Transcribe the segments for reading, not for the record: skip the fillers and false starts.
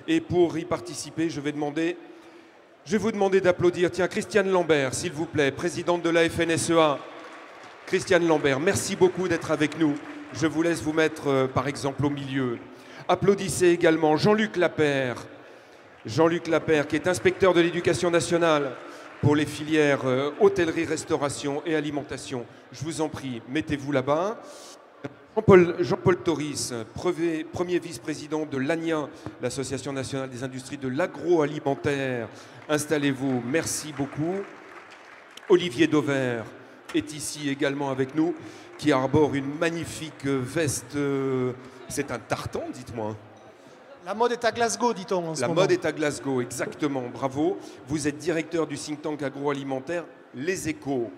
Et pour y participer, je vais vous demander d'applaudir. Tiens, Christiane Lambert, s'il vous plaît, présidente de la FNSEA. Christiane Lambert, merci beaucoup d'être avec nous. Je vous laisse vous mettre, par exemple, au milieu. Applaudissez également Jean-Luc Lapère. Jean-Luc Lapère, qui est inspecteur de l'éducation nationale pour les filières hôtellerie, restauration et alimentation. Je vous en prie, mettez-vous là-bas. Jean-Paul Toris, premier vice-président de l'ANIA, l'Association nationale des industries de l'agroalimentaire. Installez-vous, merci beaucoup. Olivier Dauvert est ici également avec nous, qui arbore une magnifique veste. C'est un tartan, dites-moi. La mode est à Glasgow, dit-on en ce moment. La mode est à Glasgow, exactement, bravo. Vous êtes directeur du think tank agroalimentaire Les Échos.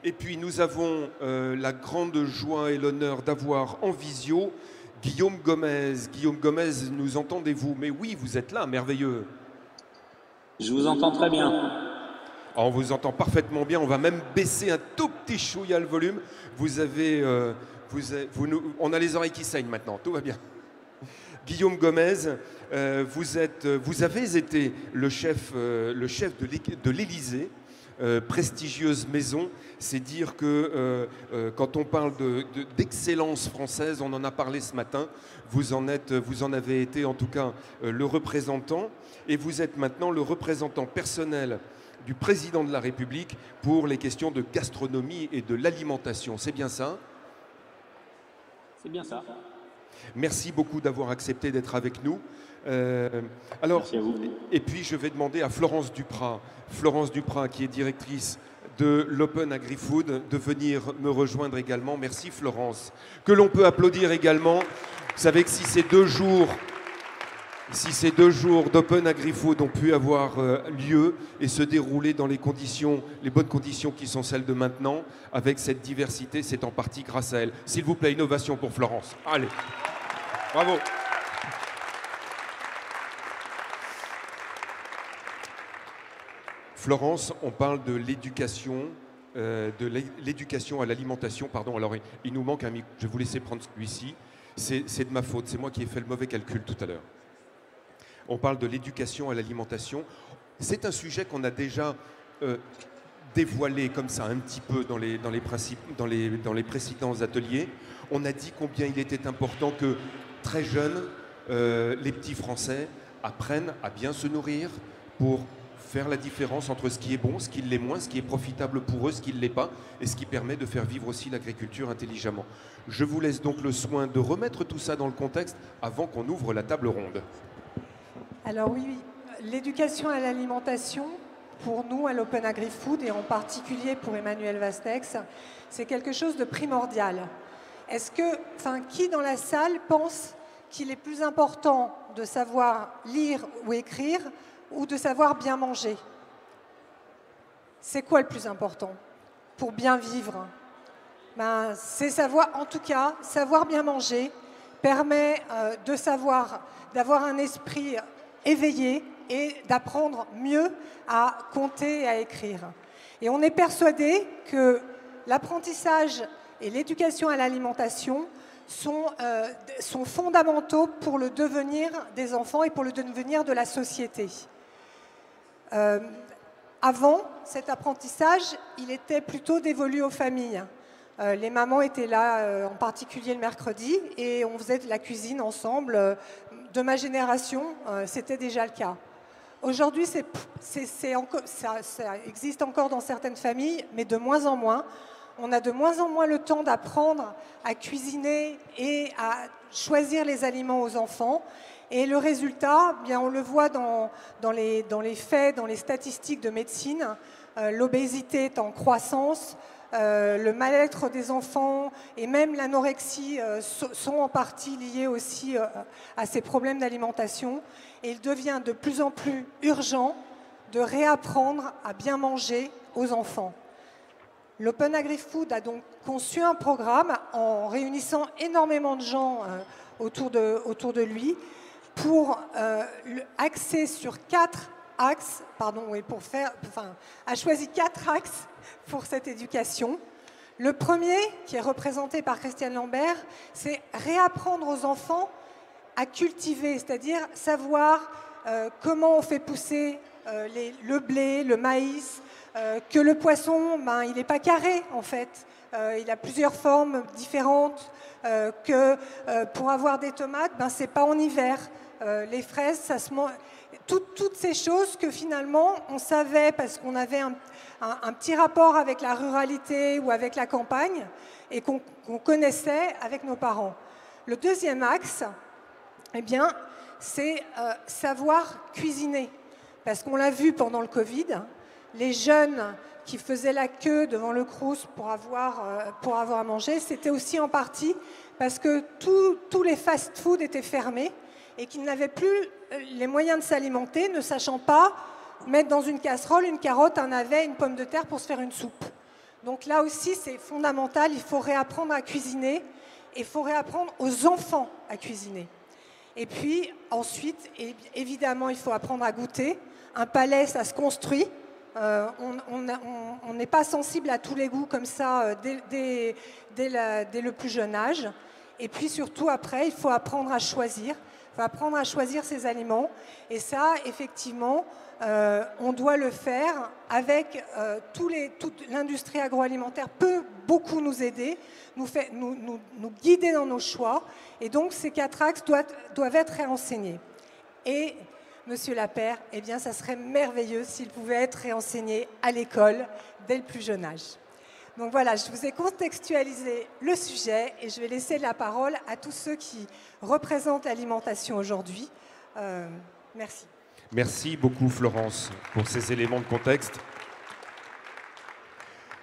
Et puis nous avons la grande joie et l'honneur d'avoir en visio Guillaume Gomez. Guillaume Gomez, nous entendez-vous? Mais oui, vous êtes là, merveilleux. Je vous entends très bien. Alors, on vous entend parfaitement bien, on va même baisser un tout petit chouïa le volume. On a les oreilles qui saignent maintenant, tout va bien. Guillaume Gomez, vous avez été le chef de l'Élysée, prestigieuse maison. C'est dire que quand on parle d'excellence française, on en a parlé ce matin, vous en avez été en tout cas le représentant, et vous êtes maintenant le représentant personnel du président de la République pour les questions de gastronomie et de l'alimentation. C'est bien ça? C'est bien ça. Merci beaucoup d'avoir accepté d'être avec nous. Merci à vous. Et puis je vais demander à Florence Duprat, qui est directrice de l'Open Agri-Food, de venir me rejoindre également. Merci Florence. Que l'on peut applaudir également. Vous savez que si ces 2 jours d'Open Agri-Food ont pu avoir lieu et se dérouler dans les bonnes conditions qui sont celles de maintenant, avec cette diversité, c'est en partie grâce à elle. S'il vous plaît, une ovation pour Florence. Allez, bravo. Florence, on parle de l'éducation à l'alimentation. Pardon, alors il nous manque un micro. Je vais vous laisser prendre celui-ci. C'est de ma faute, c'est moi qui ai fait le mauvais calcul tout à l'heure. On parle de l'éducation à l'alimentation. C'est un sujet qu'on a déjà dévoilé comme ça un petit peu dans les précédents ateliers. On a dit combien il était important que très jeunes, les petits Français apprennent à bien se nourrir pour faire la différence entre ce qui est bon, ce qui l'est moins, ce qui est profitable pour eux, ce qui ne l'est pas, et ce qui permet de faire vivre aussi l'agriculture intelligemment. Je vous laisse donc le soin de remettre tout ça dans le contexte avant qu'on ouvre la table ronde. Alors oui, l'éducation à l'alimentation, pour nous à l'Open Agri-Food et en particulier pour Emmanuel Vastex, c'est quelque chose de primordial. Qui dans la salle pense qu'il est plus important de savoir lire ou écrire ou de savoir bien manger? C'est quoi le plus important pour bien vivre? C'est savoir bien manger permet d'avoir un esprit éveillé et d'apprendre mieux à compter et à écrire. Et on est persuadé que l'apprentissage et l'éducation à l'alimentation sont fondamentaux pour le devenir des enfants et pour le devenir de la société. Avant, cet apprentissage, il était plutôt dévolu aux familles. Les mamans étaient là, en particulier le mercredi, et on faisait de la cuisine ensemble. De ma génération, c'était déjà le cas. Aujourd'hui, ça existe encore dans certaines familles, mais de moins en moins. On a de moins en moins le temps d'apprendre à cuisiner et à choisir les aliments aux enfants. Et le résultat, on le voit dans les faits, dans les statistiques de médecine. L'obésité est en croissance. Le mal-être des enfants et même l'anorexie sont en partie liés aussi à ces problèmes d'alimentation. Et il devient de plus en plus urgent de réapprendre à bien manger aux enfants. L'Open Agri-Food a donc conçu un programme en réunissant énormément de gens autour de lui pour axer sur 4 axes, a choisi 4 axes pour cette éducation. Le premier, qui est représenté par Christiane Lambert, c'est réapprendre aux enfants à cultiver, c'est-à-dire savoir comment on fait pousser le blé, le maïs, que le poisson, ben, il n'est pas carré en fait, il a plusieurs formes différentes, que pour avoir des tomates, ben, c'est pas en hiver, les fraises, ça se mange. Toutes ces choses que finalement on savait parce qu'on avait un petit rapport avec la ruralité ou avec la campagne et qu'on connaissait avec nos parents. Le deuxième axe, eh bien, c'est savoir cuisiner. Parce qu'on l'a vu pendant le Covid, les jeunes qui faisaient la queue devant le Crous pour avoir à manger, c'était aussi en partie parce que tous les fast-food étaient fermés et qu'ils n'avaient plus les moyens de s'alimenter, ne sachant pas mettre dans une casserole une carotte, un navet, une pomme de terre pour se faire une soupe. Donc là aussi, c'est fondamental, il faut réapprendre à cuisiner et il faut réapprendre aux enfants à cuisiner. Et puis ensuite, évidemment, il faut apprendre à goûter. Un palais, ça se construit. On n'est pas sensible à tous les goûts comme ça dès le plus jeune âge. Et puis surtout, après, il faut apprendre à choisir. Il faut apprendre à choisir ses aliments. Et ça, effectivement, on doit le faire avec toute l'industrie agroalimentaire peut beaucoup nous aider, nous guider dans nos choix. Et donc, ces 4 axes doivent être réenseignés. Et, Monsieur Lapeyre, eh bien, ça serait merveilleux s'il pouvait être réenseigné à l'école dès le plus jeune âge. Donc voilà, je vous ai contextualisé le sujet et je vais laisser la parole à tous ceux qui représentent l'alimentation aujourd'hui. Merci. Merci beaucoup, Florence, pour ces éléments de contexte.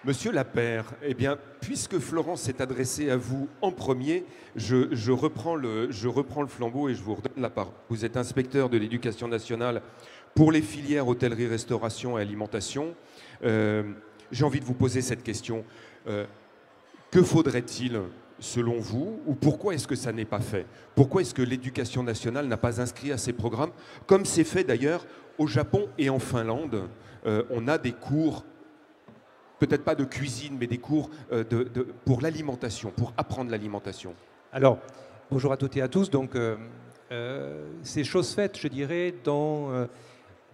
Monsieur Lapeyre, eh bien, puisque Florence s'est adressée à vous en premier, je reprends le flambeau et je vous redonne la parole. Vous êtes inspecteur de l'éducation nationale pour les filières hôtellerie, restauration et alimentation. J'ai envie de vous poser cette question. Que faudrait-il, selon vous, ou pourquoi est-ce que ça n'est pas fait? Pourquoi est-ce que l'éducation nationale n'a pas inscrit à ces programmes, comme c'est fait d'ailleurs au Japon et en Finlande? On a des cours, peut-être pas de cuisine, mais des cours pour l'alimentation, pour apprendre l'alimentation. Alors, bonjour à toutes et à tous. Donc, c'est chose faite, je dirais, dans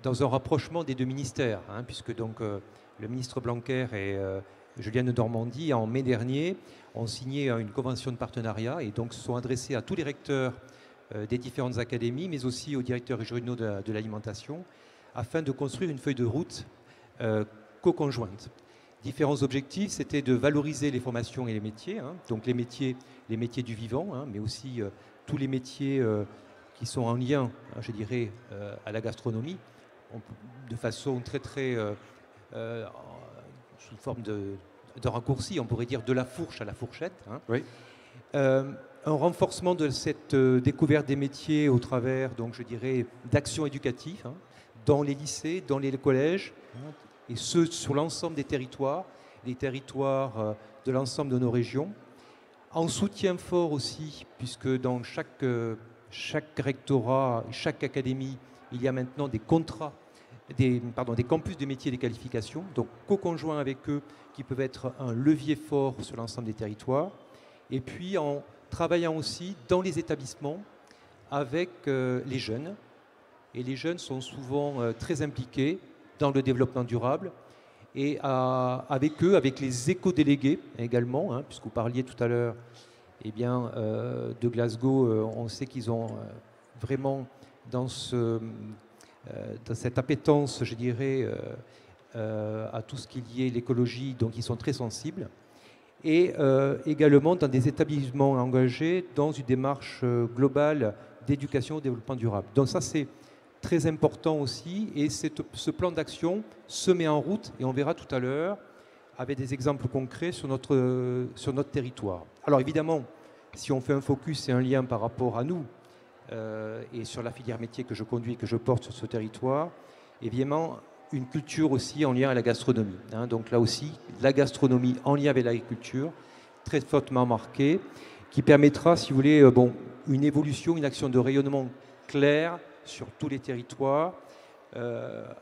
un rapprochement des deux ministères, hein, puisque donc le ministre Blanquer et Julienne Normandie, en mai dernier, ont signé une convention de partenariat et donc se sont adressés à tous les recteurs des différentes académies, mais aussi aux directeurs régionaux de l'alimentation, afin de construire une feuille de route co-conjointe. Différents objectifs, c'était de valoriser les formations et les métiers, hein, donc les métiers du vivant, hein, mais aussi tous les métiers qui sont en lien, je dirais, à la gastronomie, de façon très sous forme de raccourci, on pourrait dire de la fourche à la fourchette. Hein. Oui. Un renforcement de cette découverte des métiers au travers, donc je dirais, d'actions éducatives, hein, dans les lycées, dans les collèges, hein, et ce, sur l'ensemble des territoires, les territoires de l'ensemble de nos régions. En soutien fort aussi, puisque dans chaque rectorat, chaque académie, il y a maintenant des contrats, des campus de métiers et des qualifications, donc co-conjoints avec eux, qui peuvent être un levier fort sur l'ensemble des territoires. Et puis en travaillant aussi dans les établissements avec les jeunes. Et les jeunes sont souvent très impliqués dans le développement durable. Et avec eux, avec les éco-délégués également, hein, puisque vous parliez tout à l'heure eh bien, de Glasgow, on sait qu'ils ont vraiment dans cette appétence, je dirais, à tout ce qui est l'écologie, donc ils sont très sensibles. Et également dans des établissements engagés dans une démarche globale d'éducation au développement durable. Donc ça, c'est très important aussi, et ce plan d'action se met en route, et on verra tout à l'heure, avec des exemples concrets sur notre territoire. Alors évidemment, si on fait un focus et un lien par rapport à nous, et sur la filière métier que je conduis, que je porte sur ce territoire, évidemment, une culture aussi en lien avec la gastronomie. Hein. Donc là aussi, la gastronomie en lien avec l'agriculture, très fortement marquée, qui permettra, si vous voulez, une évolution, une action de rayonnement claire sur tous les territoires,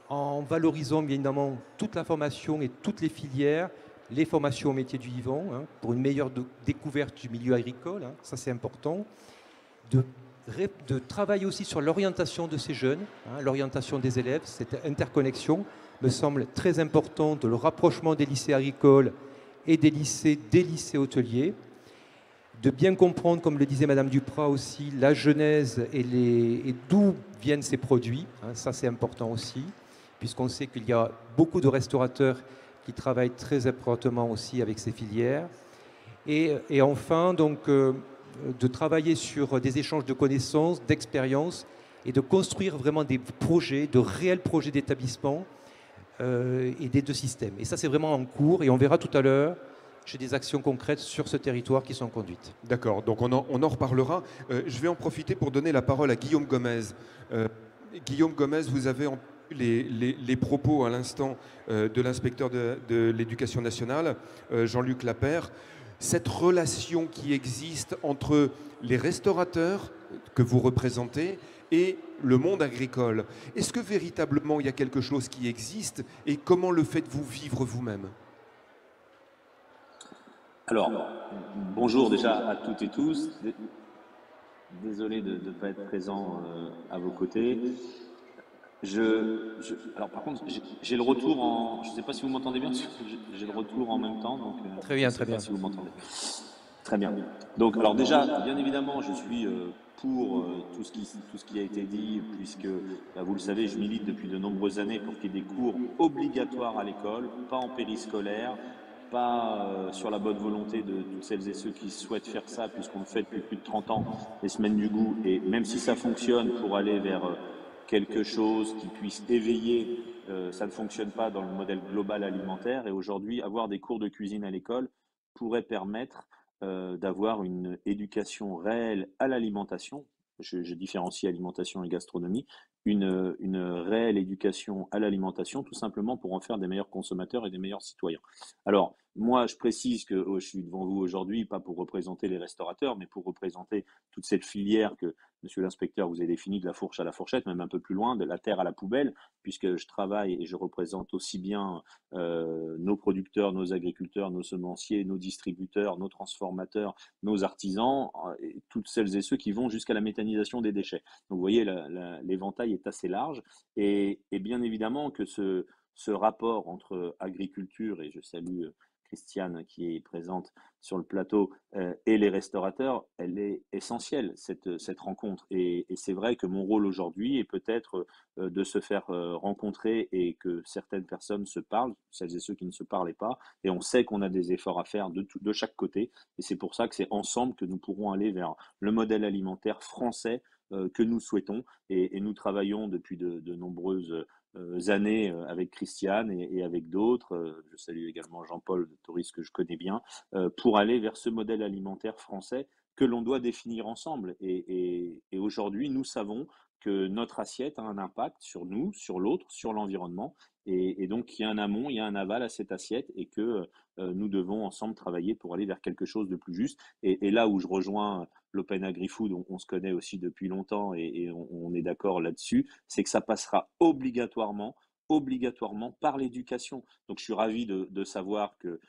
en valorisant bien évidemment toute la formation et toutes les filières, les formations au métier du vivant, hein, pour une meilleure découverte du milieu agricole, hein, ça c'est important, de de travailler aussi sur l'orientation de ces jeunes, hein, l'orientation des élèves. Cette interconnexion me semble très importante, le rapprochement des lycées agricoles et des lycées hôteliers, de bien comprendre, comme le disait Madame Duprat aussi, la genèse et d'où viennent ces produits. Hein, ça, c'est important aussi, puisqu'on sait qu'il y a beaucoup de restaurateurs qui travaillent très étroitement aussi avec ces filières. Et enfin, donc, de travailler sur des échanges de connaissances, d'expériences, et de construire vraiment des projets, de réels projets d'établissement et des deux systèmes. Et ça, c'est vraiment en cours, et on verra tout à l'heure. J'ai des actions concrètes sur ce territoire qui sont conduites. D'accord, donc on en reparlera. Je vais en profiter pour donner la parole à Guillaume Gomez. Guillaume Gomez, vous avez les propos à l'instant de l'inspecteur de l'Éducation nationale, Jean-Luc Lapère. Cette relation qui existe entre les restaurateurs que vous représentez et le monde agricole. Est-ce que véritablement il y a quelque chose qui existe et comment le faites-vous vivre vous-même ? Alors, bonjour déjà à toutes et tous. Désolé de ne pas être présent à vos côtés. Alors par contre, j'ai le retour en... Je ne sais pas si vous m'entendez bien, parce que j'ai le retour en même temps. Donc, très bien, très bien. Si vous m'entendez. Très bien. Donc, alors déjà, bien évidemment, je suis pour tout ce qui a été dit, puisque, vous le savez, je milite depuis de nombreuses années pour qu'il y ait des cours obligatoires à l'école, pas en périscolaire, pas sur la bonne volonté de toutes celles et ceux qui souhaitent faire ça, puisqu'on le fait depuis plus de 30 ans, les semaines du goût, et même si ça fonctionne pour aller vers quelque chose qui puisse éveiller, ça ne fonctionne pas dans le modèle global alimentaire, et aujourd'hui, avoir des cours de cuisine à l'école pourrait permettre d'avoir une éducation réelle à l'alimentation. Je différencie alimentation et gastronomie, une réelle éducation à l'alimentation, tout simplement pour en faire des meilleurs consommateurs et des meilleurs citoyens. Alors, moi, je précise que je suis devant vous aujourd'hui, pas pour représenter les restaurateurs, mais pour représenter toute cette filière que, monsieur l'inspecteur, vous avez définie de la fourche à la fourchette, même un peu plus loin, de la terre à la poubelle, puisque je travaille et je représente aussi bien nos producteurs, nos agriculteurs, nos semenciers, nos distributeurs, nos transformateurs, nos artisans, et toutes celles et ceux qui vont jusqu'à la méthanisation des déchets. Donc, vous voyez, l'éventail est assez large, et bien évidemment que ce rapport entre agriculture, et je salue Christiane qui est présente sur le plateau, et les restaurateurs, elle est essentielle, cette rencontre. Et c'est vrai que mon rôle aujourd'hui est peut-être de se faire rencontrer et que certaines personnes se parlent, celles et ceux qui ne se parlaient pas, et on sait qu'on a des efforts à faire de chaque côté, et c'est pour ça que c'est ensemble que nous pourrons aller vers le modèle alimentaire français que nous souhaitons, et nous travaillons depuis de nombreuses années avec Christiane et avec d'autres, je salue également Jean-Paul de Toris que je connais bien, pour aller vers ce modèle alimentaire français que l'on doit définir ensemble. Et aujourd'hui, nous savons que notre assiette a un impact sur nous, sur l'autre, sur l'environnement, et donc il y a un amont, il y a un aval à cette assiette, et que nous devons ensemble travailler pour aller vers quelque chose de plus juste. Et là où je rejoins l'Open Agri-Food, on se connaît aussi depuis longtemps, et on est d'accord là-dessus, c'est que ça passera obligatoirement par l'éducation. Donc je suis ravi de savoir que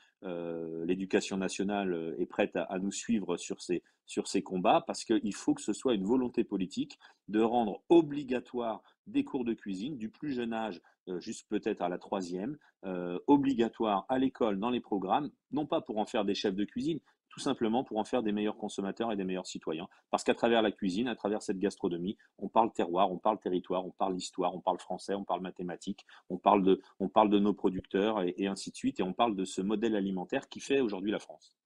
l'éducation nationale est prête à nous suivre sur ces combats, parce qu'il faut que ce soit une volonté politique de rendre obligatoire des cours de cuisine du plus jeune âge, juste peut-être à la 3e, obligatoire à l'école, dans les programmes, non pas pour en faire des chefs de cuisine, tout simplement pour en faire des meilleurs consommateurs et des meilleurs citoyens. Parce qu'à travers la cuisine, à travers cette gastronomie, on parle terroir, on parle territoire, on parle histoire, on parle français, on parle mathématiques, on parle de nos producteurs, et ainsi de suite, et on parle de ce modèle alimentaire qui fait aujourd'hui la France.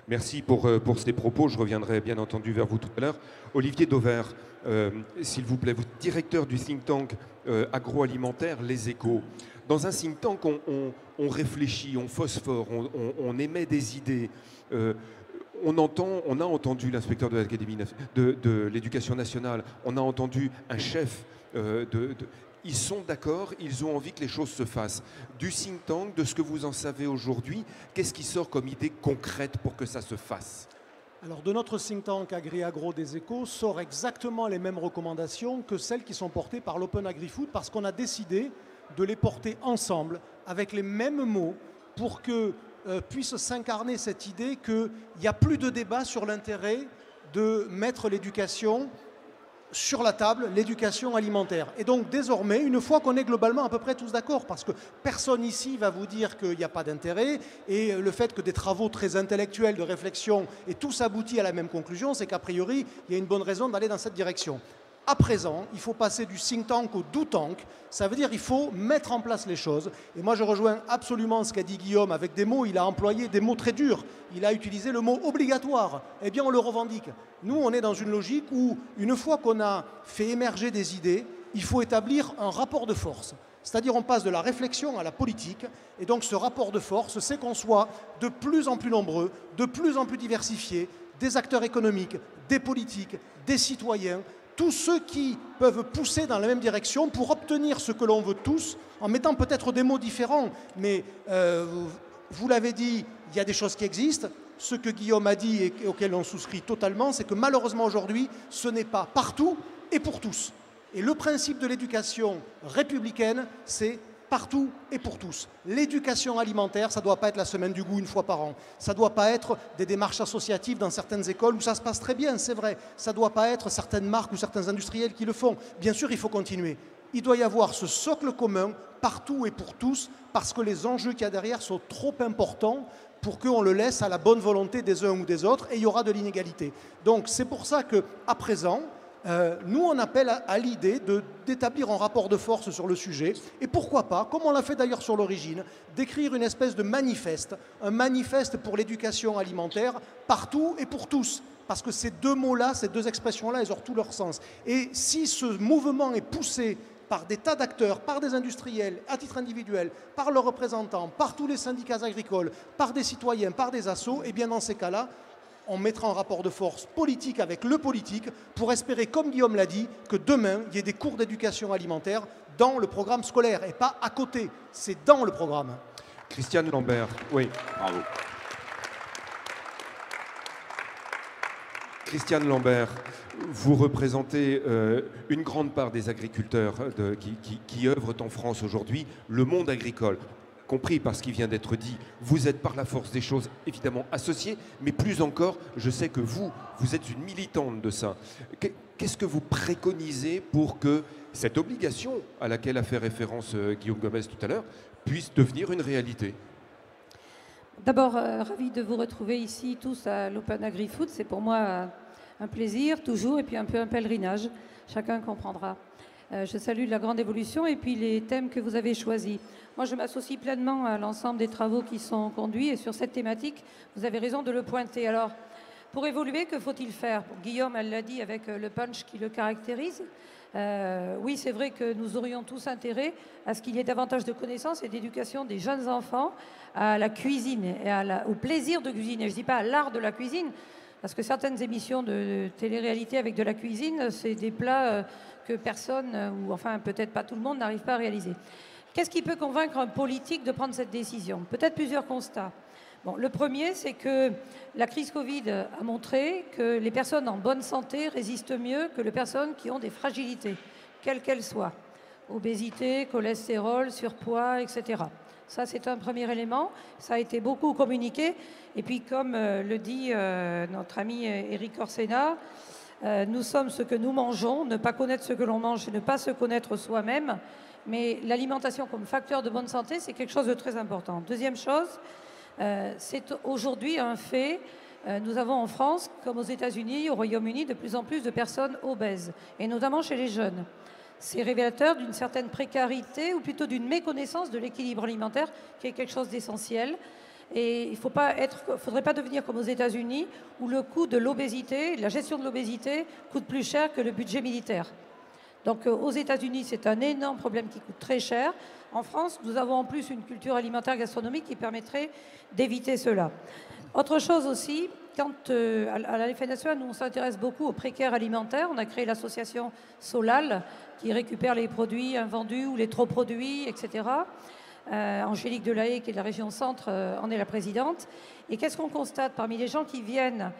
Merci pour ces propos. Je reviendrai bien entendu vers vous tout à l'heure. Olivier Dauvert, s'il vous plaît, vous êtes directeur du think tank agroalimentaire Les Échos. Dans un think tank, on réfléchit, on phosphore, on émet des idées. On a entendu l'inspecteur de l'Académie de l'Éducation nationale, on a entendu un chef ils sont d'accord, ils ont envie que les choses se fassent. Du think tank, de ce que vous en savez aujourd'hui, qu'est-ce qui sort comme idée concrète pour que ça se fasse ? Alors, de notre think tank Agri-Agro des Échos sort exactement les mêmes recommandations que celles qui sont portées par l'Open Agri-Food, parce qu'on a décidé de les porter ensemble, avec les mêmes mots, pour que puisse s'incarner cette idée qu'il n'y a plus de débat sur l'intérêt de mettre l'éducation sur la table, l'éducation alimentaire. Et donc désormais, une fois qu'on est globalement à peu près tous d'accord, parce que personne ici va vous dire qu'il n'y a pas d'intérêt, et le fait que des travaux très intellectuels de réflexion et tous aboutit à la même conclusion, c'est qu'a priori, il y a une bonne raison d'aller dans cette direction. À présent, il faut passer du think tank au do tank, ça veut dire qu'il faut mettre en place les choses. Et moi, je rejoins absolument ce qu'a dit Guillaume avec des mots, il a employé des mots très durs, il a utilisé le mot obligatoire. Eh bien, on le revendique. Nous, on est dans une logique où, une fois qu'on a fait émerger des idées, il faut établir un rapport de force. C'est-à-dire on passe de la réflexion à la politique, et donc ce rapport de force, c'est qu'on soit de plus en plus nombreux, de plus en plus diversifiés, des acteurs économiques, des politiques, des citoyens, tous ceux qui peuvent pousser dans la même direction pour obtenir ce que l'on veut tous, en mettant peut-être des mots différents, mais vous l'avez dit, il y a des choses qui existent. Ce que Guillaume a dit et auquel on souscrit totalement, c'est que malheureusement aujourd'hui, ce n'est pas partout et pour tous. Et le principe de l'éducation républicaine, c'est partout et pour tous. L'éducation alimentaire, ça ne doit pas être la semaine du goût une fois par an. Ça ne doit pas être des démarches associatives dans certaines écoles où ça se passe très bien, c'est vrai. Ça ne doit pas être certaines marques ou certains industriels qui le font. Bien sûr, il faut continuer. Il doit y avoir ce socle commun partout et pour tous parce que les enjeux qu'il y a derrière sont trop importants pour qu'on le laisse à la bonne volonté des uns ou des autres et il y aura de l'inégalité. Donc c'est pour ça qu'à présent, nous, on appelle à l'idée d'établir un rapport de force sur le sujet et pourquoi pas, comme on l'a fait d'ailleurs sur l'origine, d'écrire une espèce de manifeste, un manifeste pour l'éducation alimentaire partout et pour tous. Parce que ces deux mots-là, ces deux expressions-là, elles ont tout leur sens. Et si ce mouvement est poussé par des tas d'acteurs, par des industriels, à titre individuel, par leurs représentants, par tous les syndicats agricoles, par des citoyens, par des assos, et bien dans ces cas-là, on mettra en rapport de force politique avec le politique pour espérer, comme Guillaume l'a dit, que demain, il y ait des cours d'éducation alimentaire dans le programme scolaire et pas à côté, c'est dans le programme. Christiane Lambert, oui. Bravo. Christiane Lambert, vous représentez une grande part des agriculteurs qui œuvrent en France aujourd'hui, le monde agricole. Compris par ce qui vient d'être dit, vous êtes par la force des choses évidemment associés, mais plus encore, je sais que vous êtes une militante de ça. Qu'est-ce que vous préconisez pour que cette obligation à laquelle a fait référence Guillaume Gomez tout à l'heure puisse devenir une réalité? D'abord, ravi de vous retrouver ici tous à l'Open Agri-Food. C'est pour moi un plaisir toujours et puis un peu un pèlerinage. Chacun comprendra. Je salue la grande évolution et puis les thèmes que vous avez choisis. Moi, je m'associe pleinement à l'ensemble des travaux qui sont conduits et sur cette thématique, vous avez raison de le pointer. Alors, pour évoluer, que faut-il faire? Guillaume, elle l'a dit avec le punch qui le caractérise. Oui, c'est vrai que nous aurions tous intérêt à ce qu'il y ait davantage de connaissances et d'éducation des jeunes enfants à la cuisine et au plaisir de cuisiner. Je ne dis pas à l'art de la cuisine, parce que certaines émissions de télé-réalité avec de la cuisine, c'est des plats que personne, ou enfin peut-être pas tout le monde, n'arrive pas à réaliser. Qu'est-ce qui peut convaincre un politique de prendre cette décision? Peut-être plusieurs constats. Bon, le premier, c'est que la crise Covid a montré que les personnes en bonne santé résistent mieux que les personnes qui ont des fragilités, quelles qu'elles soient. Obésité, cholestérol, surpoids, etc. Ça, c'est un premier élément. Ça a été beaucoup communiqué. Et puis, comme le dit notre ami Éric Orsena, nous sommes ce que nous mangeons. Ne pas connaître ce que l'on mange, ne pas se connaître soi-même. Mais l'alimentation comme facteur de bonne santé, c'est quelque chose de très important. Deuxième chose, c'est aujourd'hui un fait. Nous avons en France, comme aux États-Unis, au Royaume-Uni, de plus en plus de personnes obèses, et notamment chez les jeunes. C'est révélateur d'une certaine précarité, ou plutôt d'une méconnaissance de l'équilibre alimentaire, qui est quelque chose d'essentiel. Et il ne faudrait pas devenir comme aux États-Unis, où le coût de l'obésité, la gestion de l'obésité, coûte plus cher que le budget militaire. Donc aux États-Unis, c'est un énorme problème qui coûte très cher. En France, nous avons en plus une culture alimentaire gastronomique qui permettrait d'éviter cela. Autre chose aussi, quand à la FNSEA, nous on s'intéresse beaucoup aux précaires alimentaires. On a créé l'association Solal qui récupère les produits invendus ou les trop produits, etc. Angélique Delahaye, qui est de la région Centre, en est la présidente. Et qu'est-ce qu'on constate parmi les gens qui viennent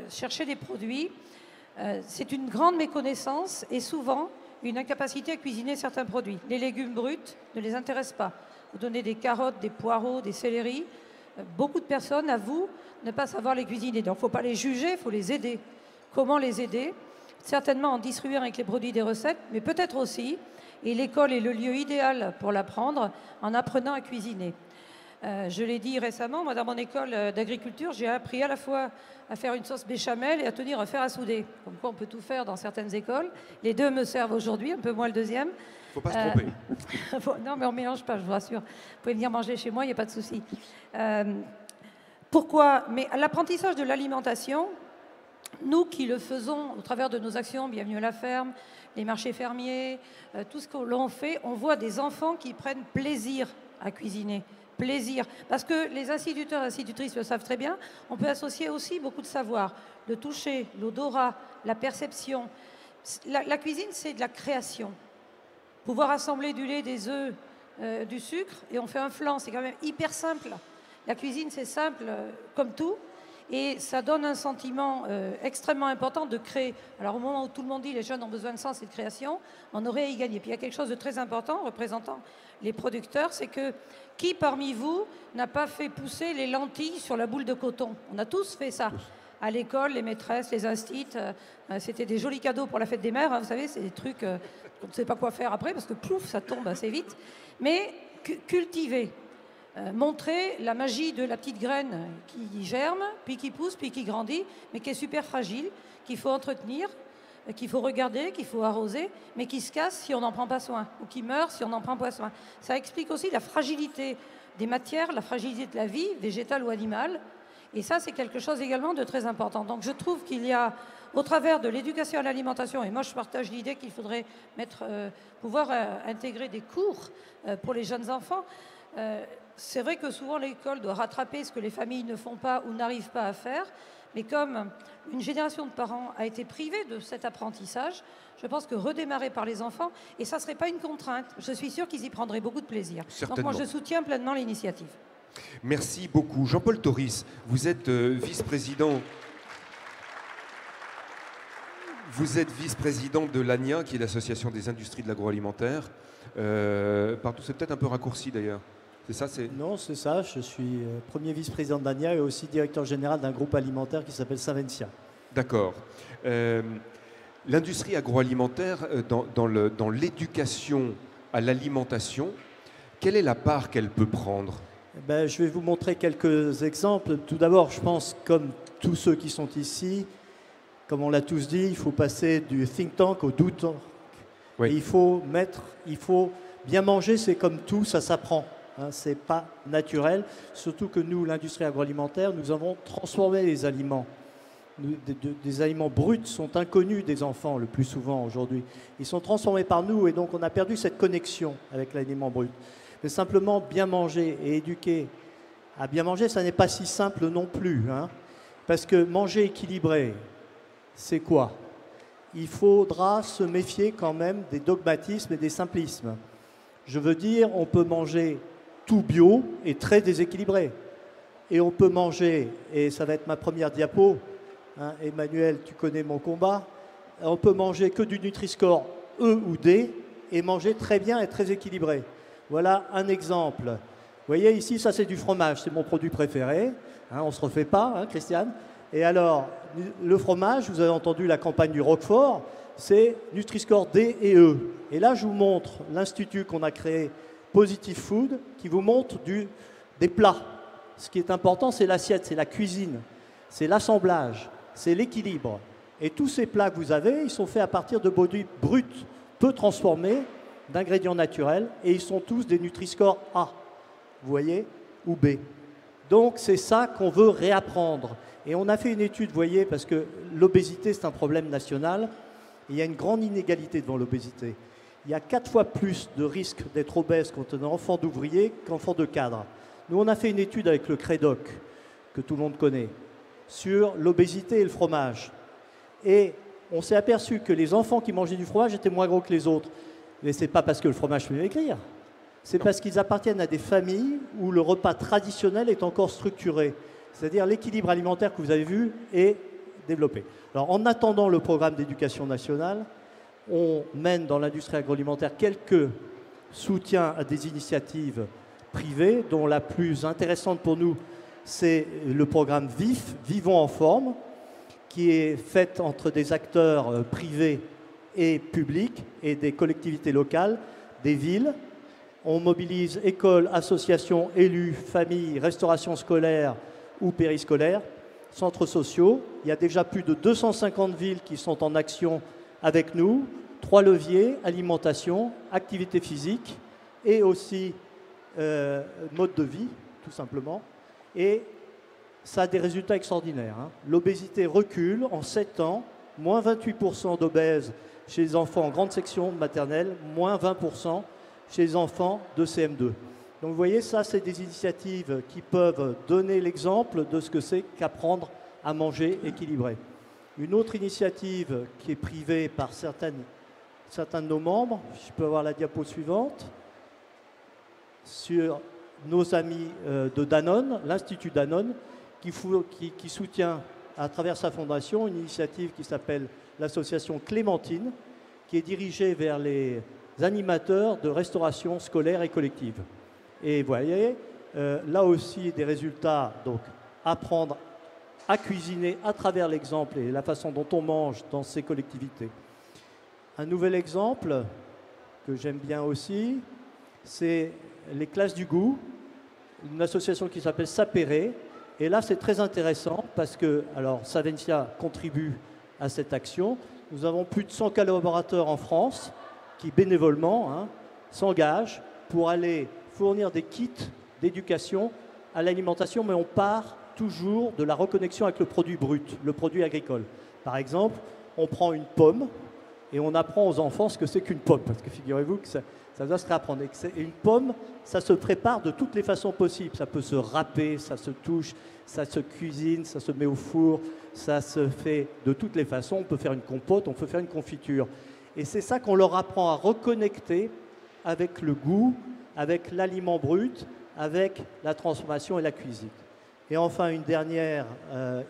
chercher des produits? C'est une grande méconnaissance et souvent une incapacité à cuisiner certains produits. Les légumes bruts ne les intéressent pas. Vous donnez des carottes, des poireaux, des céleris, beaucoup de personnes avouent ne pas savoir les cuisiner. Donc il ne faut pas les juger, il faut les aider. Comment les aider? Certainement en distribuant avec les produits des recettes, mais peut-être aussi, et l'école est le lieu idéal pour l'apprendre, en apprenant à cuisiner. Je l'ai dit récemment, moi dans mon école d'agriculture, j'ai appris à la fois à faire une sauce béchamel et à tenir un fer à souder. Comme quoi on peut tout faire dans certaines écoles. Les deux me servent aujourd'hui, un peu moins le deuxième. Il ne faut pas se tromper. Non, mais on ne mélange pas, je vous rassure. Vous pouvez venir manger chez moi, il n'y a pas de souci. Pourquoi? Mais l'apprentissage de l'alimentation, nous qui le faisons au travers de nos actions, Bienvenue à la ferme, les marchés fermiers, tout ce que l'on fait, on voit des enfants qui prennent plaisir à cuisiner. Plaisir. Parce que les instituteurs et institutrices le savent très bien, on peut associer aussi beaucoup de savoir. Le toucher, l'odorat, la perception. La cuisine, c'est de la création. Pouvoir assembler du lait, des œufs, du sucre, et on fait un flan, c'est quand même hyper simple. La cuisine, c'est simple comme tout. Et ça donne un sentiment extrêmement important de créer. Alors au moment où tout le monde dit les jeunes ont besoin de sens et de création, on aurait à y gagner. Puis il y a quelque chose de très important représentant les producteurs, c'est que qui parmi vous n'a pas fait pousser les lentilles sur la boule de coton? On a tous fait ça. À l'école, les maîtresses, les instits, c'était des jolis cadeaux pour la fête des mères. Hein, vous savez, c'est des trucs qu'on ne sait pas quoi faire après parce que plouf, ça tombe assez vite. Mais cultiver. Montrer la magie de la petite graine qui germe, puis qui pousse, puis qui grandit, mais qui est super fragile, qu'il faut entretenir, qu'il faut regarder, qu'il faut arroser, mais qui se casse si on n'en prend pas soin, ou qui meurt si on n'en prend pas soin. Ça explique aussi la fragilité des matières, la fragilité de la vie, végétale ou animale, et ça c'est quelque chose également de très important. Donc je trouve qu'il y a, au travers de l'éducation à l'alimentation, et moi je partage l'idée qu'il faudrait pouvoir intégrer des cours pour les jeunes enfants. C'est vrai que souvent l'école doit rattraper ce que les familles ne font pas ou n'arrivent pas à faire, mais comme une génération de parents a été privée de cet apprentissage, je pense que redémarrer par les enfants, et ça ne serait pas une contrainte, je suis sûre qu'ils y prendraient beaucoup de plaisir. Certainement. Donc moi je soutiens pleinement l'initiative. Merci beaucoup. Jean-Paul Toris, vous êtes vice-président. Vous êtes vice-président de l'ANIA, qui est l'Association des industries de l'agroalimentaire. Partout, c'est peut-être un peu raccourci d'ailleurs. C'est ça, Non, c'est ça. Je suis premier vice-président de l'ANIA et aussi directeur général d'un groupe alimentaire qui s'appelle Savencia. D'accord. L'industrie agroalimentaire, dans l'éducation à l'alimentation, quelle est la part qu'elle peut prendre? Je vais vous montrer quelques exemples. Tout d'abord, je pense, comme tous ceux qui sont ici, comme on l'a tous dit, il faut passer du think tank au do tank. Oui. Il faut bien manger, c'est comme tout, ça s'apprend. Ce n'est pas naturel, surtout que nous, l'industrie agroalimentaire, nous avons transformé les aliments. Des aliments bruts sont inconnus des enfants le plus souvent aujourd'hui. Ils sont transformés par nous et donc on a perdu cette connexion avec l'aliment brut. Mais simplement bien manger et éduquer à bien manger, ça n'est pas si simple non plus. Parce que manger équilibré, c'est quoi? Il faudra se méfier quand même des dogmatismes et des simplismes. Je veux dire, on peut manger tout bio et très déséquilibré. Et on peut manger, et ça va être ma première diapo, Emmanuel, tu connais mon combat, on peut manger que du Nutri-Score E ou D et manger très bien et très équilibré. Voilà un exemple. Vous voyez ici, ça c'est du fromage, c'est mon produit préféré. On ne se refait pas, Christiane. Et alors, le fromage, vous avez entendu la campagne du Roquefort, c'est Nutri-Score D et E. Et là, je vous montre l'institut qu'on a créé, Positive Food, qui vous montre des plats. Ce qui est important, c'est l'assiette, c'est la cuisine, c'est l'assemblage, c'est l'équilibre. Et tous ces plats que vous avez, ils sont faits à partir de produits bruts, peu transformés, d'ingrédients naturels, et ils sont tous des Nutri-Score A, vous voyez, ou B. Donc c'est ça qu'on veut réapprendre. Et on a fait une étude, vous voyez, parce que l'obésité, c'est un problème national. Il y a une grande inégalité devant l'obésité. Il y a 4 fois plus de risques d'être obèse quand on est enfant d'ouvrier qu'enfant de cadre. Nous, on a fait une étude avec le Crédoc, que tout le monde connaît, sur l'obésité et le fromage. Et on s'est aperçu que les enfants qui mangeaient du fromage étaient moins gros que les autres. Mais ce n'est pas parce que le fromage fait maigrir. C'est parce qu'ils appartiennent à des familles où le repas traditionnel est encore structuré. C'est-à-dire l'équilibre alimentaire que vous avez vu est développé. Alors, en attendant le programme d'éducation nationale, on mène dans l'industrie agroalimentaire quelques soutiens à des initiatives privées, dont la plus intéressante pour nous, c'est le programme VIF, Vivons en forme, qui est fait entre des acteurs privés et publics et des collectivités locales, des villes. On mobilise écoles, associations, élus, familles, restauration scolaire ou périscolaire, centres sociaux. Il y a déjà plus de 250 villes qui sont en action avec nous. 3 leviers, alimentation, activité physique et aussi mode de vie, tout simplement. Et ça a des résultats extraordinaires. L'obésité recule en 7 ans, moins 28% d'obèses chez les enfants en grande section maternelle, moins 20% chez les enfants de CM2. Donc vous voyez, ça, c'est des initiatives qui peuvent donner l'exemple de ce que c'est qu'apprendre à manger équilibré. Une autre initiative qui est privée par certains de nos membres, je peux avoir la diapo suivante, sur nos amis de Danone, l'Institut Danone, qui soutient à travers sa fondation une initiative qui s'appelle l'association Clémentine, qui est dirigée vers les animateurs de restauration scolaire et collective. Et vous voyez, là aussi des résultats, donc apprendre à cuisiner à travers l'exemple et la façon dont on mange dans ces collectivités. Un nouvel exemple que j'aime bien aussi, c'est les classes du goût, une association qui s'appelle Sapéré. Et là, c'est très intéressant parce que, alors, Savencia contribue à cette action. Nous avons plus de 100 collaborateurs en France qui, bénévolement, s'engagent pour aller fournir des kits d'éducation à l'alimentation, mais on part toujours de la reconnexion avec le produit brut, le produit agricole. Par exemple, on prend une pomme et on apprend aux enfants ce que c'est qu'une pomme, parce que figurez-vous que ça doit se réapprendre. Et une pomme, ça se prépare de toutes les façons possibles. Ça peut se râper, ça se touche, ça se cuisine, ça se met au four, ça se fait de toutes les façons. On peut faire une compote, on peut faire une confiture. Et c'est ça qu'on leur apprend à reconnecter avec le goût, avec l'aliment brut, avec la transformation et la cuisine. Et enfin, une dernière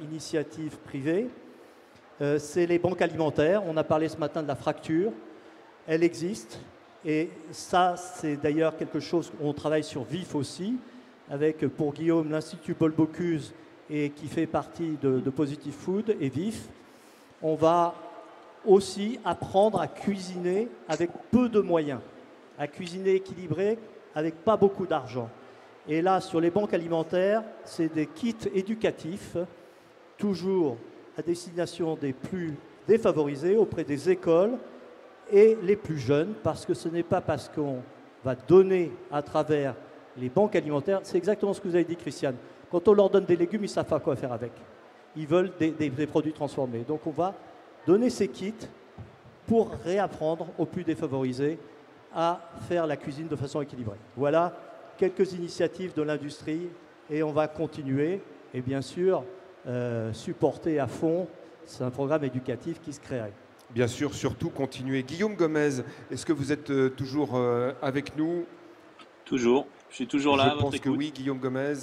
initiative privée, c'est les banques alimentaires. On a parlé ce matin de la fracture. Elle existe. Et ça, c'est d'ailleurs quelque chose qu'on travaille sur VIF aussi, avec pour Guillaume l'Institut Paul Bocuse et qui fait partie de Positive Food et VIF. On va aussi apprendre à cuisiner avec peu de moyens, à cuisiner équilibré avec pas beaucoup d'argent. Et là, sur les banques alimentaires, c'est des kits éducatifs, toujours à destination des plus défavorisés, auprès des écoles et les plus jeunes, parce que ce n'est pas parce qu'on va donner à travers les banques alimentaires, c'est exactement ce que vous avez dit, Christiane. Quand on leur donne des légumes, ils ne savent pas quoi faire avec. Ils veulent des produits transformés. Donc on va donner ces kits pour réapprendre aux plus défavorisés à faire la cuisine de façon équilibrée. Voilà quelques initiatives de l'industrie et on va continuer et bien sûr supporter à fond. C'est un programme éducatif qui se créerait. Bien sûr, surtout continuer. Guillaume Gomez, est-ce que vous êtes toujours avec nous? Toujours, je suis toujours là. Je pense que oui, Guillaume Gomez.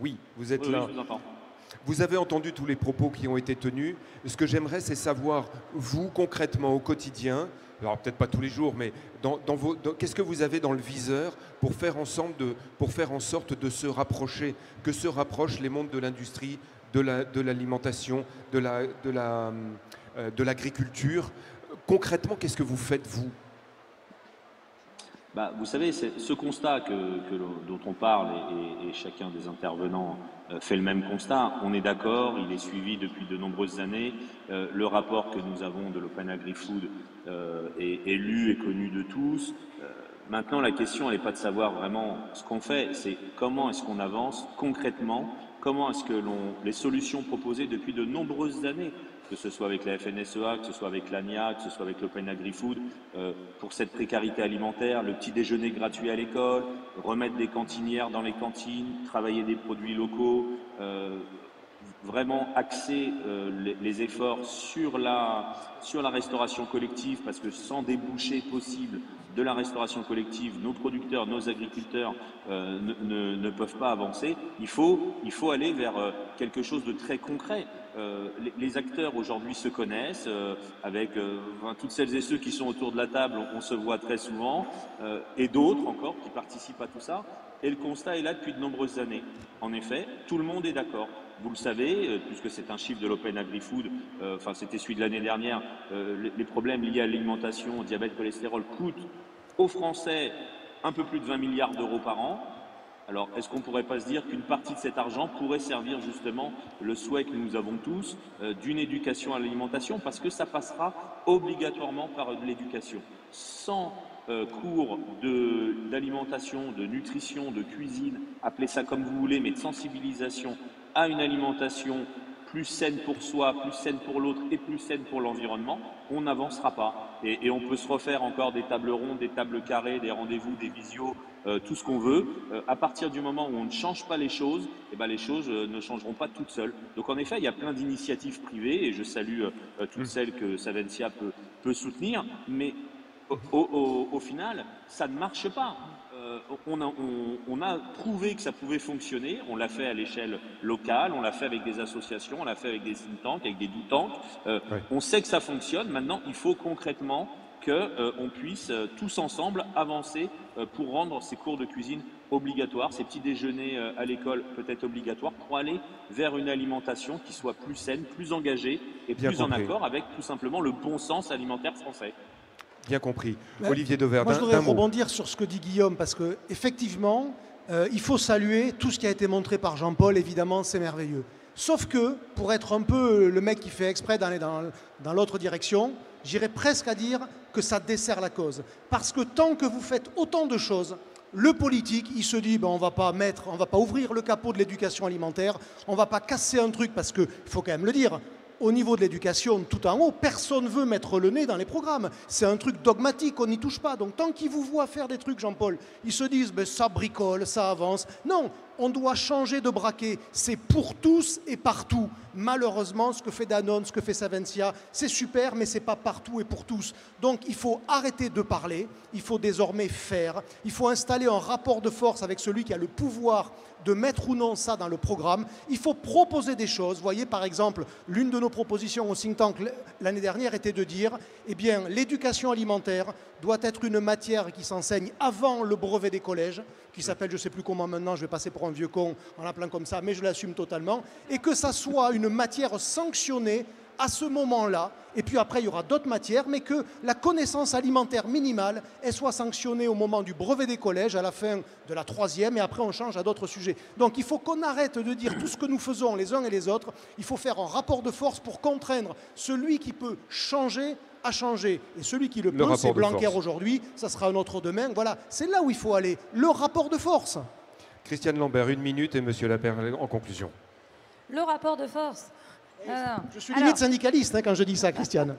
Oui, vous êtes là. Oui, je vous entends. Vous avez entendu tous les propos qui ont été tenus. Ce que j'aimerais, c'est savoir, vous, concrètement, au quotidien, alors peut-être pas tous les jours, mais qu'est-ce que vous avez dans le viseur pour faire en sorte de se rapprocher, que se rapprochent les mondes de l'industrie, de l'alimentation, de l'agriculture. Concrètement, qu'est-ce que vous faites, vous? Vous savez, ce constat dont on parle, et chacun des intervenants fait le même constat, on est d'accord, il est suivi depuis de nombreuses années. Le rapport que nous avons de l'Open Agri-Food est lu et connu de tous. Maintenant, la question, elle n'est pas de savoir vraiment ce qu'on fait, c'est comment est-ce qu'on avance concrètement, comment est-ce que les solutions proposées depuis de nombreuses années, que ce soit avec la FNSEA, que ce soit avec l'ANIA, que ce soit avec l'Open Agri-Food, pour cette précarité alimentaire, le petit déjeuner gratuit à l'école, remettre des cantinières dans les cantines, travailler des produits locaux, vraiment axer les efforts sur la restauration collective, parce que sans débouchés possibles de la restauration collective, nos producteurs, nos agriculteurs ne peuvent pas avancer. Il faut aller vers quelque chose de très concret. Les acteurs aujourd'hui se connaissent, avec toutes celles et ceux qui sont autour de la table, on se voit très souvent, et d'autres encore qui participent à tout ça. Et le constat est là depuis de nombreuses années. En effet, tout le monde est d'accord. Vous le savez, puisque c'est un chiffre de l'Open Agri-Food, enfin c'était celui de l'année dernière, les problèmes liés à l'alimentation, au diabète, cholestérol coûtent aux Français un peu plus de 20 milliards d'euros par an. Alors, est-ce qu'on ne pourrait pas se dire qu'une partie de cet argent pourrait servir justement le souhait que nous avons tous d'une éducation à l'alimentation, parce que ça passera obligatoirement par l'éducation. Sans cours d'alimentation, de nutrition, de cuisine, appelez ça comme vous voulez, mais de sensibilisation à une alimentation plus saine pour soi, plus saine pour l'autre et plus saine pour l'environnement, on n'avancera pas. Et on peut se refaire encore des tables rondes, des tables carrées, des rendez-vous, des visios, tout ce qu'on veut. À partir du moment où on ne change pas les choses, eh ben les choses ne changeront pas toutes seules. Donc en effet, il y a plein d'initiatives privées et je salue toutes celles que Savencia peut soutenir, mais au final, ça ne marche pas. On a prouvé que ça pouvait fonctionner, on l'a fait à l'échelle locale, on l'a fait avec des associations, on l'a fait avec des think tanks, avec des do tanks. On sait que ça fonctionne, maintenant il faut concrètement qu'on puisse tous ensemble avancer pour rendre ces cours de cuisine obligatoires, ces petits déjeuners à l'école peut-être obligatoires, pour aller vers une alimentation qui soit plus saine, plus engagée et plus en accord avec tout simplement le bon sens alimentaire français. Bien compris. Olivier Dauvert, moi, je voudrais rebondir sur ce que dit Guillaume, parce qu'effectivement, il faut saluer tout ce qui a été montré par Jean-Paul, évidemment, c'est merveilleux. Sauf que, pour être un peu le mec qui fait exprès d'aller dans l'autre direction, j'irais presque à dire que ça dessert la cause. Parce que tant que vous faites autant de choses, le politique, il se dit, ben, on va pas ouvrir le capot de l'éducation alimentaire, on ne va pas casser un truc, parce qu'il faut quand même le dire, au niveau de l'éducation, tout en haut, personne ne veut mettre le nez dans les programmes. C'est un truc dogmatique, on n'y touche pas. Donc tant qu'ils vous voient faire des trucs, Jean-Paul, ils se disent ben, ça bricole, ça avance. Non, on doit changer de braquet. C'est pour tous et partout. Malheureusement, ce que fait Danone, ce que fait Savencia, c'est super, mais ce n'est pas partout et pour tous. Donc il faut arrêter de parler, il faut désormais faire. Il faut installer un rapport de force avec celui qui a le pouvoir de mettre ou non ça dans le programme. Il faut proposer des choses. Vous voyez, par exemple, l'une de nos propositions au think tank l'année dernière était de dire, eh bien, l'éducation alimentaire doit être une matière qui s'enseigne avant le brevet des collèges, qui s'appelle, je ne sais plus comment maintenant, je vais passer pour un vieux con en l'appelant comme ça, mais je l'assume totalement, et que ça soit une matière sanctionnée à ce moment-là, et puis après il y aura d'autres matières, mais que la connaissance alimentaire minimale, elle soit sanctionnée au moment du brevet des collèges, à la fin de la 3e, et après on change à d'autres sujets. Donc il faut qu'on arrête de dire tout ce que nous faisons les uns et les autres, il faut faire un rapport de force pour contraindre celui qui peut changer à changer, et celui qui le peut, c'est Blanquer aujourd'hui, ça sera un autre demain, voilà, c'est là où il faut aller, le rapport de force. Christiane Lambert, 1 minute, et Monsieur Lapeyre en conclusion. Le rapport de force. Je suis limite syndicaliste quand je dis ça, Christiane.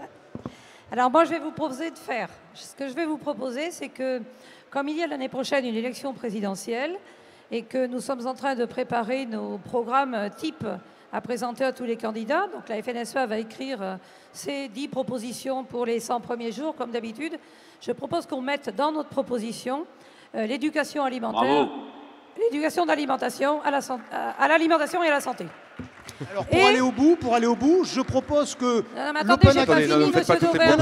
Alors moi, je vais vous proposer de faire. Ce que je vais vous proposer, c'est que, comme il y a l'année prochaine une élection présidentielle et que nous sommes en train de préparer nos programmes types à présenter à tous les candidats, donc la FNSEA va écrire ses 10 propositions pour les 100 premiers jours, comme d'habitude, je propose qu'on mette dans notre proposition l'éducation alimentaire, l'éducation d'alimentation à l'alimentation et à la santé. Alors pour aller au bout, je propose que... Non, mais attendez, j'ai pas fini, monsieur Dauvert.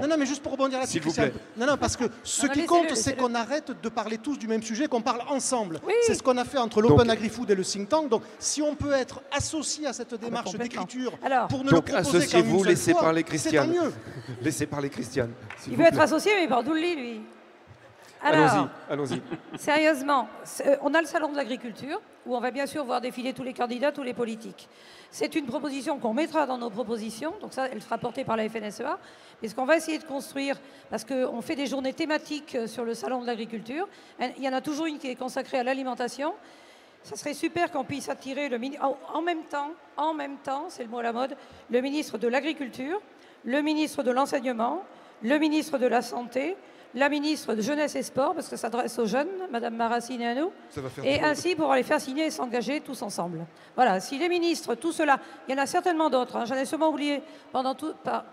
Non, mais juste pour rebondir là-dessus, Christiane. Non, parce que ce qui compte, c'est qu'on arrête de parler tous du même sujet, qu'on parle ensemble. Oui. C'est ce qu'on a fait entre l'Open Agri-Food et le think tank. Donc, si on peut être associé à cette démarche d'écriture pour ne le proposer qu'en une seule fois, c'est tant mieux. Laissez parler Christiane. Il veut être associé, mais Bardouli, lui. Alors, allons-y. Sérieusement, on a le salon de l'agriculture, où on va bien sûr voir défiler tous les candidats, tous les politiques. C'est une proposition qu'on mettra dans nos propositions, donc ça, elle sera portée par la FNSEA. Mais ce qu'on va essayer de construire, parce qu'on fait des journées thématiques sur le salon de l'agriculture, il y en a toujours une qui est consacrée à l'alimentation. Ça serait super qu'on puisse attirer en même temps, c'est le mot à la mode, le ministre de l'Agriculture, le ministre de l'Enseignement, le ministre de la Santé, la ministre de Jeunesse et Sport, parce que ça s'adresse aux jeunes, Madame Marassine et à nous, et ainsi pour les faire signer et s'engager tous ensemble. Voilà, si les ministres, tout cela, il y en a certainement d'autres, hein, j'en ai sûrement oublié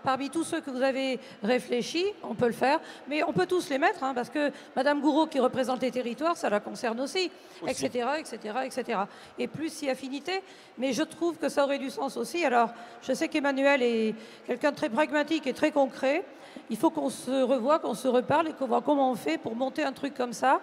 parmi tous ceux que vous avez réfléchi, on peut le faire, mais on peut tous les mettre, hein, parce que Madame Gouraud qui représente les territoires, ça la concerne aussi, etc., etc., etc. Et plus si affinité, mais je trouve que ça aurait du sens aussi. Alors, je sais qu'Emmanuel est quelqu'un de très pragmatique et très concret. Il faut qu'on se revoie, qu'on se reparle et qu'on voit comment on fait pour monter un truc comme ça.